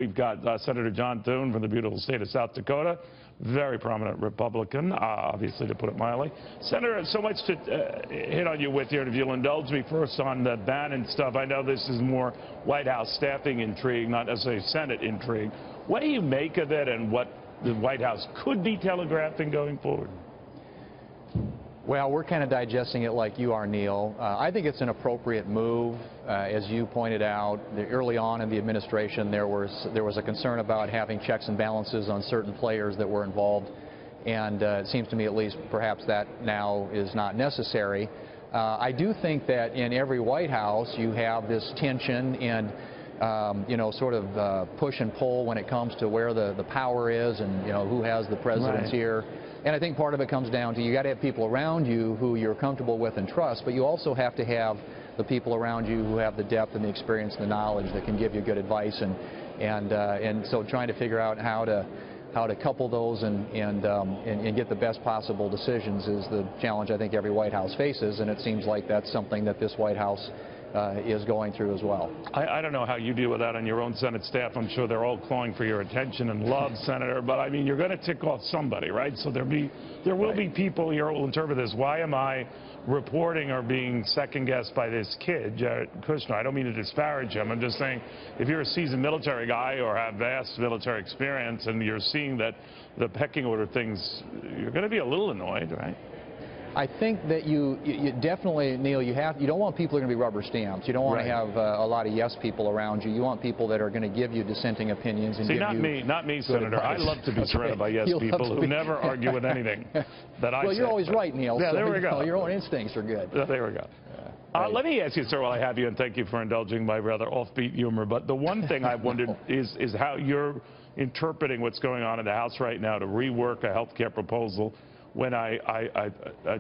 We've got Senator John Thune from the beautiful state of South Dakota, very prominent Republican, obviously, to put it mildly. Senator, so much to hit on you with here. If you'll indulge me first on the Bannon stuff, I know this is more White House staffing intrigue, not necessarily Senate intrigue. What do you make of it and what the White House could be telegraphing going forward? Well, we're kind of digesting it like you are, Neil. I think it's an appropriate move. As you pointed out, early on in the administration, there was a concern about having checks and balances on certain players that were involved, and it seems to me at least perhaps that now is not necessary. I do think that in every White House you have this tension and sort of push and pull when it comes to where the power is and who has the presidency here. And I think part of it comes down to you got to have people around you who you're comfortable with and trust, but you also have to have the people around you who have the depth and the experience and the knowledge that can give you good advice, and so trying to figure out how to couple those and get the best possible decisions is the challenge I think every White House faces, and it seems like that's something that this White House is going through as well. I don't know how you deal with that on your own Senate staff. I'm sure they're all clawing for your attention and love, Senator, but I mean, you're going to tick off somebody, right? So there will be people here who will interpret this. Why am I reporting or being second-guessed by this kid, Jared Kushner? I don't mean to disparage him. I'm just saying if you're a seasoned military guy or have vast military experience and you're seeing that the pecking order things, you're going to be a little annoyed, right? I think that you definitely, Neil, you don't want people who are going to be rubber stamps. You don't want to have a lot of yes people around you. You want people that are going to give you dissenting opinions and not me, Senator. Advice. I love to be surrounded by yes people who never argue with anything that I say. Well, you're always right, Neil. Yeah, so, there we go. Your own instincts are good. There we go. Right. Let me ask you, sir, while I have you, and thank you for indulging my rather offbeat humor, but the one thing I've wondered is how you're interpreting what's going on in the House right now to rework a health care proposal. When I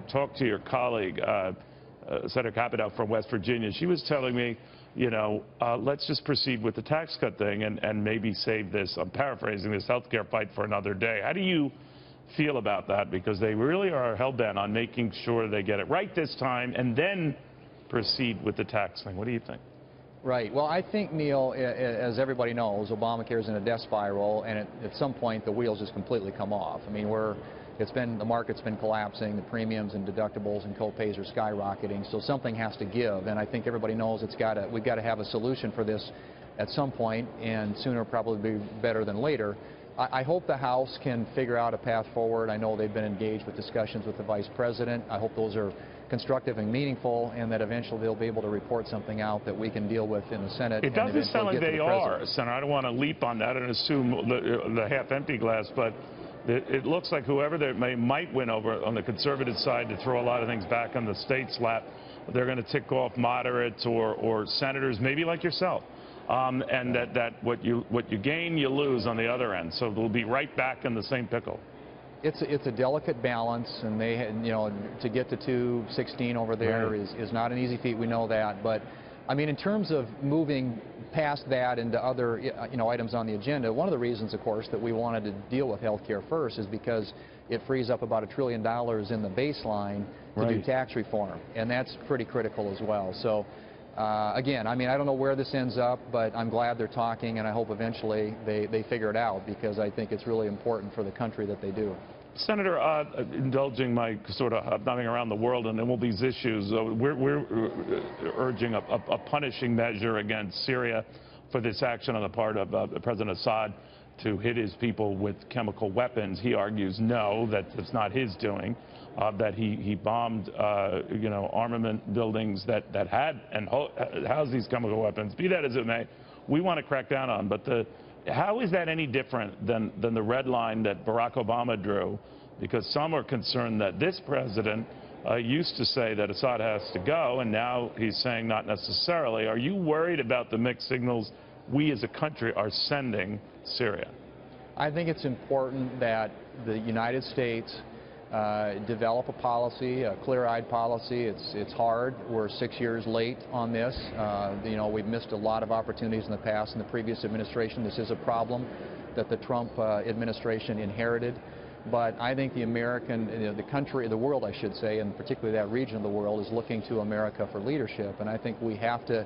talked to your colleague, Senator Capito from West Virginia, she was telling me, let's just proceed with the tax cut thing and maybe save this, I'm paraphrasing, this health care fight for another day. How do you feel about that? Because they really are hell-bent on making sure they get it right this time and then proceed with the tax thing. What do you think? Right. Well, I think, Neil, as everybody knows, Obamacare is in a death spiral, and at some point the wheels just completely come off. I mean, the market's been collapsing, the premiums and deductibles and co-pays are skyrocketing, so something has to give, and I think everybody knows we've got to have a solution for this at some point, and sooner probably be better than later. I hope the House can figure out a path forward. I know they've been engaged with discussions with the Vice President. I hope those are constructive and meaningful, and that eventually they'll be able to report something out that we can deal with in the Senate. It doesn't sound like they are, Senator. I don't want to leap on that and assume the half-empty glass, but it looks like whoever they might win over on the conservative side to throw a lot of things back on the state's lap, they're going to tick off moderates or senators, maybe like yourself. And that what you gain, you lose on the other end. So they'll be right back in the same pickle. It's a delicate balance, and to get to 216 over there is not an easy feat. We know that, but I mean, in terms of moving past that into other items on the agenda, one of the reasons, of course, that we wanted to deal with health care first is because it frees up about $1 trillion in the baseline to do tax reform, and that's pretty critical as well. So. Again, I mean, I don't know where this ends up, but I'm glad they're talking, and I hope eventually they figure it out, because I think it's really important for the country that they do. Senator, indulging my sort of nothing around the world and all these issues, we're urging a punishing measure against Syria for this action on the part of President Assad to hit his people with chemical weapons. He argues no, that it's not his doing. That he bombed, armament buildings that had and housed these chemical weapons. Be that as it may, we want to crack down on. But how is that any different than the red line that Barack Obama drew? Because some are concerned that this president used to say that Assad has to go, and now he's saying not necessarily. Are you worried about the mixed signals we as a country are sending Syria? I think it's important that the United States develop a policy, a clear-eyed policy. It's hard. We're 6 years late on this. We've missed a lot of opportunities in the past. In the previous administration, this is a problem that the Trump administration inherited. But I think the world, I should say, and particularly that region of the world, is looking to America for leadership. And I think we have to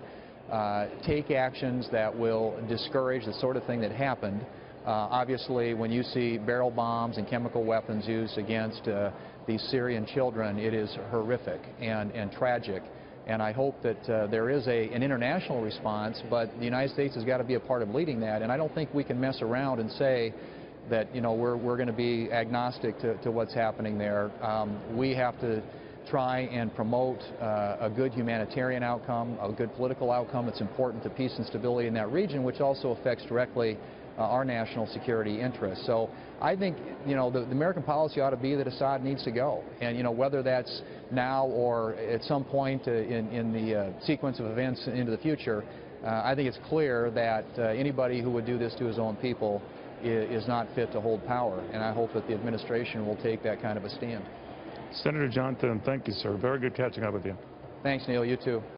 take actions that will discourage the sort of thing that happened. Obviously, when you see barrel bombs and chemical weapons used against these Syrian children, it is horrific and tragic. And I hope that there is an international response, but the United States has got to be a part of leading that. And I don't think we can mess around and say that, you know, we're going to be agnostic to what's happening there. We have to try and promote a good humanitarian outcome, a good political outcome that's important to peace and stability in that region, which also affects directly our national security interests. So I think, you know, the American policy ought to be that Assad needs to go. And, you know, whether that's now or at some point in the sequence of events into the future, I think it's clear that anybody who would do this to his own people is not fit to hold power. And I hope that the administration will take that kind of a stand. Senator John Thune, thank you, sir. Very good catching up with you. Thanks, Neil. You too.